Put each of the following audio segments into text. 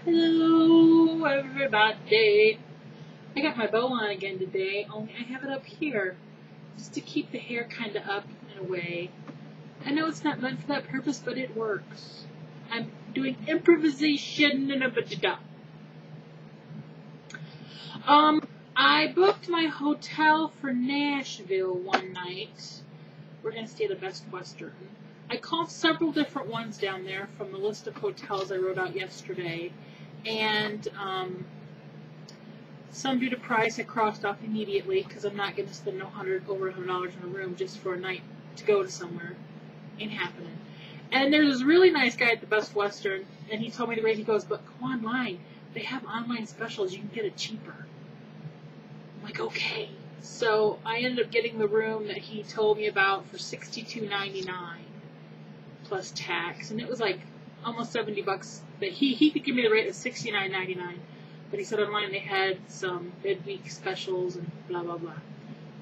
Hello, everybody. I got my bow on again today, only I have it up here, just to keep the hair kind of up in a way. I know it's not meant for that purpose, but it works. I'm doing improvisation in a bajada. I booked my hotel for Nashville one night. We're going to stay at the Best Western. I called several different ones down there from the list of hotels I wrote out yesterday. And some due to price I crossed off immediately because I'm not going to spend over $100 in a room just for a night to go to somewhere. Ain't happening. And there's this really nice guy at the Best Western, and he told me the rate. He goes, but go online. They have online specials. You can get it cheaper. I'm like, okay. So I ended up getting the room that he told me about for $62.99 plus tax, and it was like almost $70. But he could give me the rate of $69.99, but he said online they had some midweek specials and blah blah blah.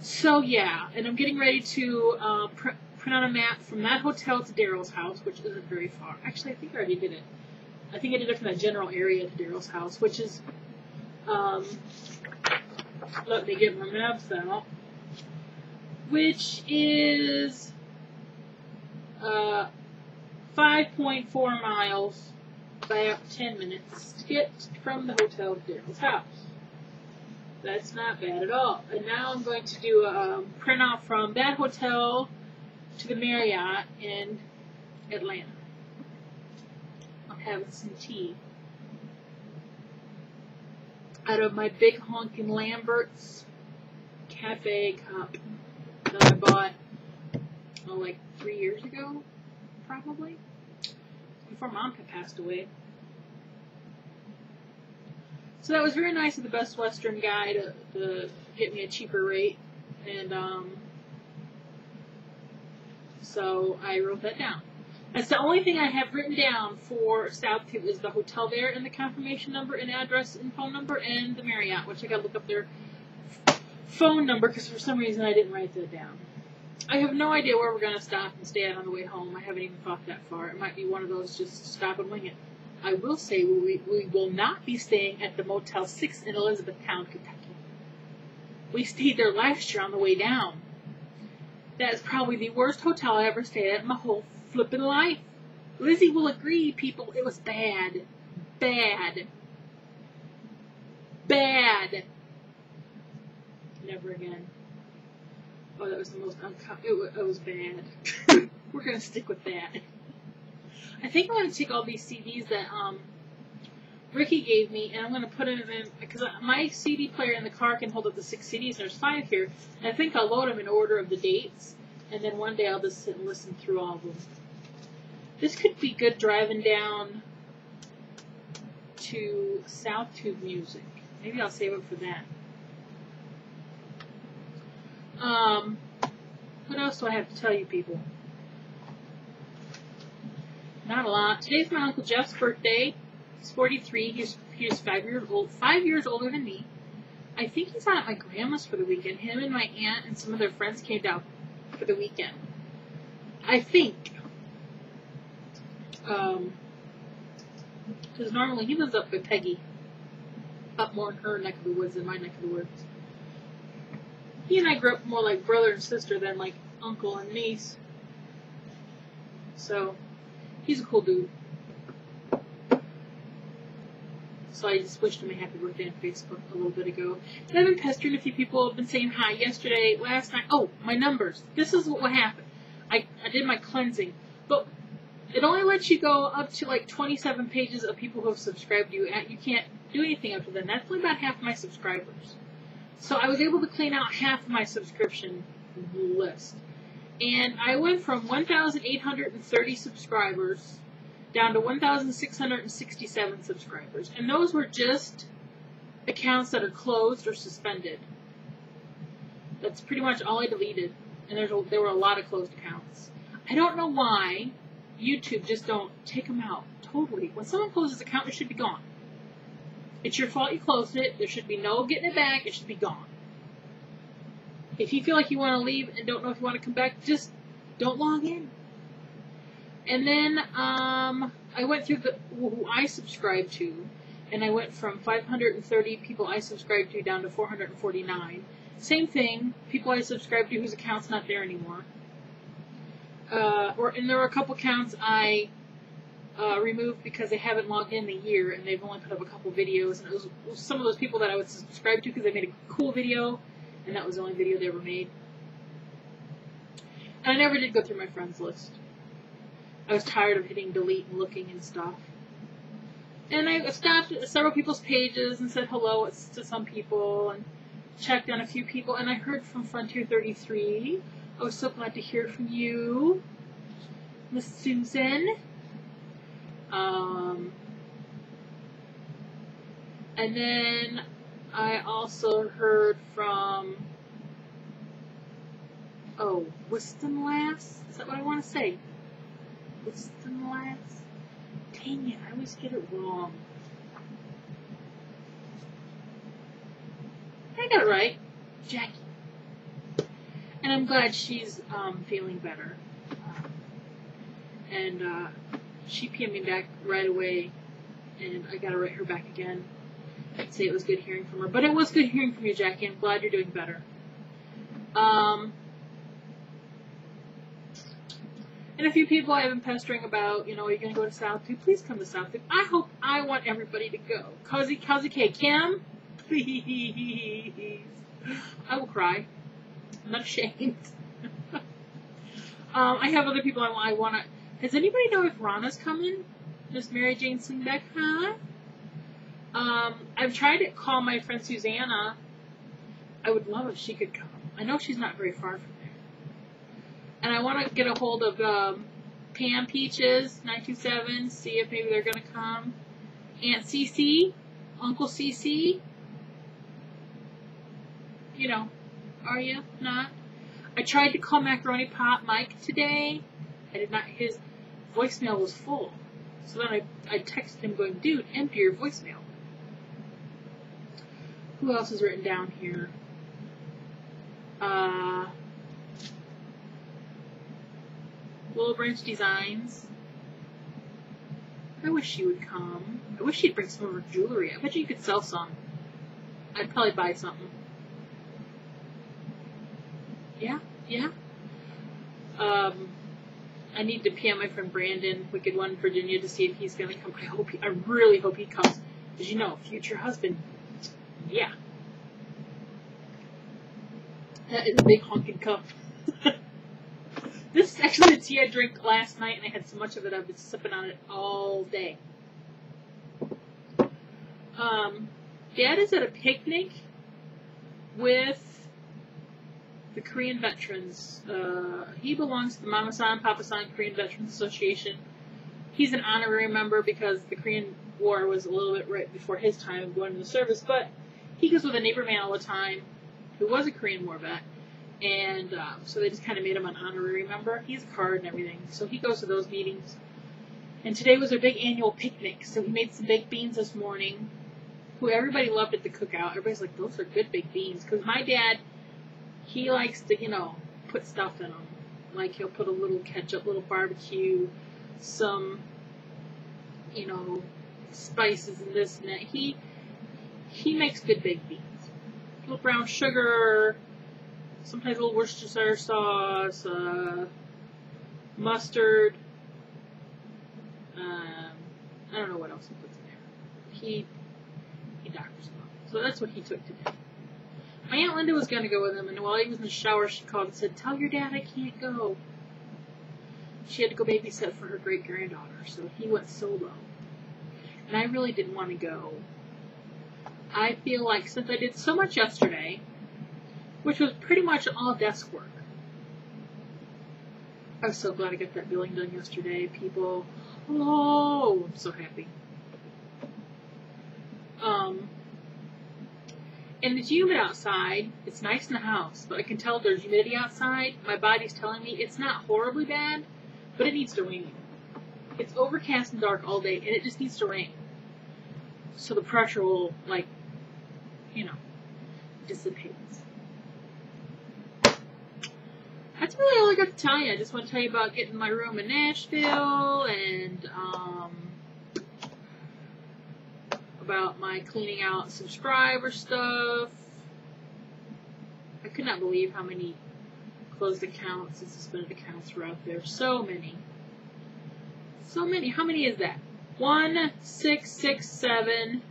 So yeah, and I'm getting ready to print out a map from that hotel to Daryl's house, which isn't very far. Actually, I think I already did it. I think I did it from that general area to Daryl's house, which is let me get my maps out, which is 5.4 miles by about 10 minutes to get from the hotel to Daryl's house. That's not bad at all. And now I'm going to do a printout from that hotel to the Marriott in Atlanta. I'm having some tea out of my big honkin' Lambert's cafe cup that I bought like 3 years ago, probably, before Mom had passed away. So that was very nice of the Best Western guy to get me a cheaper rate, and so I wrote that down. That's the only thing I have written down for South Tube is the hotel there and the confirmation number and address and phone number and the Marriott, which I got to look up their phone number because for some reason I didn't write that down. I have no idea where we're going to stop and stay at on the way home. I haven't even thought that far. It might be one of those just stop and wing it. I will say we will not be staying at the Motel 6 in Elizabethtown, Kentucky. We stayed there last year on the way down. That is probably the worst hotel I ever stayed at in my whole flippin' life. Lizzie will agree, people. It was bad. Bad. Bad. Never again. Oh, that was the most uncomfortable. It was bad. We're going to stick with that. I think I'm going to take all these CDs that Ricky gave me, and I'm going to put them in, because my CD player in the car can hold up to 6 CDs, and there's 5 here, and I think I'll load them in order of the dates, and then one day I'll just sit and listen through all of them. This could be good driving down to South Tube Music. Maybe I'll save it for that. What else do I have to tell you people? Not a lot. Today's my Uncle Jeff's birthday. He's 43. He's 5 years old. 5 years older than me. I think he's out at my grandma's for the weekend. Him and my aunt and some of their friends came down for the weekend. I think. Because normally he lives up with Peggy. Up more in her neck of the woods than my neck of the woods. He and I grew up more like brother and sister than like uncle and niece. So, he's a cool dude. So I just wished him a happy birthday on Facebook a little bit ago. And I've been pestering a few people. I've been saying hi yesterday, last night. Oh, my numbers. This is what happened. I did my cleansing. But it only lets you go up to like 27 pages of people who have subscribed to you. And you can't do anything up to then. That's only about half my subscribers. So I was able to clean out half of my subscription list. And I went from 1,830 subscribers down to 1,667 subscribers. And those were just accounts that are closed or suspended. That's pretty much all I deleted. And there were a lot of closed accounts. I don't know why YouTube just don't take them out totally. When someone closes an account, it should be gone. It's your fault you closed it. There should be no getting it back. It should be gone. If you feel like you want to leave and don't know if you want to come back, just don't log in. And then I went through who I subscribe to, and I went from 530 people I subscribed to down to 449. Same thing, people I subscribed to whose account's not there anymore. And there were a couple accounts I removed because they haven't logged in a year and they've only put up a couple videos. And it was some of those people that I would subscribe to because they made a cool video, and that was the only video they ever made. And I never did go through my friends list. I was tired of hitting delete and looking and stuff. And I stopped at several people's pages and said hello to some people and checked on a few people. And I heard from Frontier 33. I was so glad to hear from you, Miss Susan. And then I also heard from, Wiston Lass? Is that what I want to say? Wiston Lass? Dang it, I always get it wrong. I got it right. Jackie. And I'm glad she's feeling better. She PM'd me back right away, and I got to write her back again and say it was good hearing from her. But it was good hearing from you, Jackie. I'm glad you're doing better. And a few people I've been pestering about, are you going to go to South Tube? Please come to South Tube. I want everybody to go. Kazi K. Kim, please. I will cry. I'm not ashamed. I have other people I want to... Does anybody know if Rana's coming? Miss Mary Jane Slingback, huh? I've tried to call my friend Susanna. I would love if she could come. I know she's not very far from there. And I want to get a hold of Pam Peaches, 927, see if maybe they're going to come. Aunt Cece, Uncle Cece. Are you? Not? I tried to call Macaroni Pop Mike today. I did not. His voicemail was full. So then I texted him going, dude, empty your voicemail. Who else is written down here? Willow Branch Designs. I wish she would come. I wish she'd bring some of her jewelry. I bet you could sell some. I'd probably buy something. Yeah. I need to PM my friend Brandon, Wicked One, Virginia, to see if he's going to come. I really hope he comes. Because, future husband. Yeah. That is a big honking cup. This is actually the tea I drank last night, and I had so much of it, I've been sipping on it all day. Dad is at a picnic with the Korean veterans. He belongs to the Mama-san, Papa-san Korean Veterans Association. He's an honorary member because the Korean War was a little bit right before his time of going to the service, but he goes with a neighbor man all the time who was a Korean War vet, and so they just kind of made him an honorary member. He has a card and everything, so he goes to those meetings. And today was their big annual picnic, so he made some baked beans this morning, who everybody loved at the cookout. Everybody's like, those are good baked beans, because my dad, he likes to, put stuff in them. Like, he'll put a little ketchup, little barbecue, some, spices and this and that. He makes good baked beans. A little brown sugar, sometimes a little Worcestershire sauce, mustard. I don't know what else he puts in there. He doctors them up. So that's what he took today. My Aunt Linda was going to go with him, and while he was in the shower, she called and said, tell your dad I can't go. She had to go babysit for her great-granddaughter, so he went solo. And I really didn't want to go. I feel like since I did so much yesterday, which was pretty much all desk work, I was so glad I got that billing done yesterday, people. Oh, I'm so happy. And it's humid outside. It's nice in the house, but I can tell there's humidity outside. My body's telling me it's not horribly bad, but it needs to rain. It's overcast and dark all day, and it just needs to rain. So the pressure will, dissipate. That's really all I got to tell you. I just want to tell you about getting my room in Nashville, and, about my cleaning out subscriber stuff. I could not believe how many closed accounts and suspended accounts were out there. So many. So many. How many is that? 1, 6, 6, 7.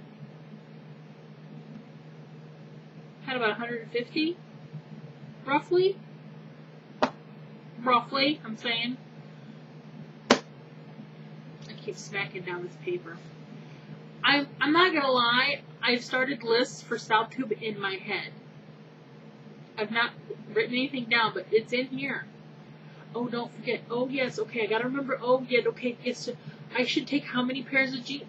Had about 150, roughly. Roughly, I'm saying. I keep smacking down this paper. I'm not gonna lie. I've started lists for SouthTube in my head. I've not written anything down, but it's in here. Oh, don't forget. Oh, yes. Okay, I gotta remember. Oh, yeah. Okay, yes. I should take how many pairs of jeans?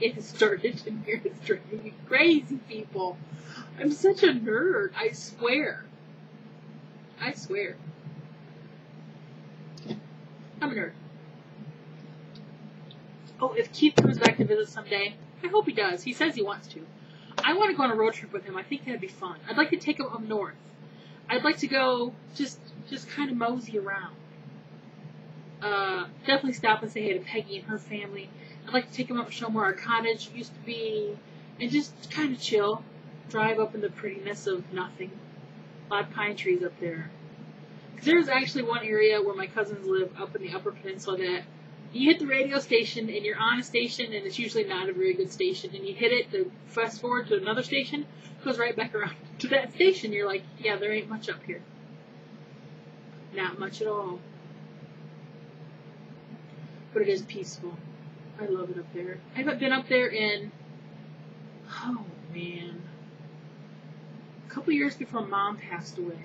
It started in here. It's driving me crazy, people. I'm such a nerd. I swear. I swear. I'm a nerd. Oh, if Keith comes back to visit someday, I hope he does. He says he wants to. I want to go on a road trip with him. I think that'd be fun. I'd like to take him up north. I'd like to go just kind of mosey around. Definitely stop and say hey to Peggy and her family. I'd like to take him up and show him where our cottage used to be, and just kind of chill. Drive up in the prettiness of nothing. A lot of pine trees up there. Because there's actually one area where my cousins live up in the Upper Peninsula that you hit the radio station and you're on a station and it's usually not a very good station, and you hit it to fast forward to another station, it goes right back around to that station. You're like, yeah, there ain't much up here. Not much at all. But it is peaceful. I love it up there. I haven't been up there in, oh man, a couple years before Mom passed away.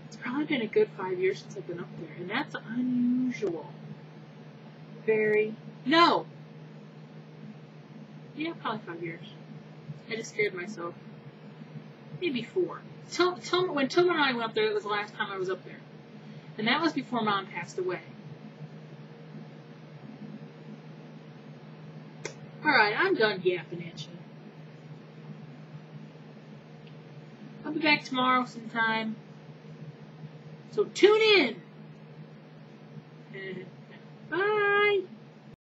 It's probably been a good 5 years since I've been up there, and that's unusual. No. Yeah, probably 5 years. I just scared myself. Maybe 4. When Tilma and I went up there, it was the last time I was up there. And that was before Mom passed away. Alright, I'm done yapping at you. I'll be back tomorrow sometime. So tune in. Bye.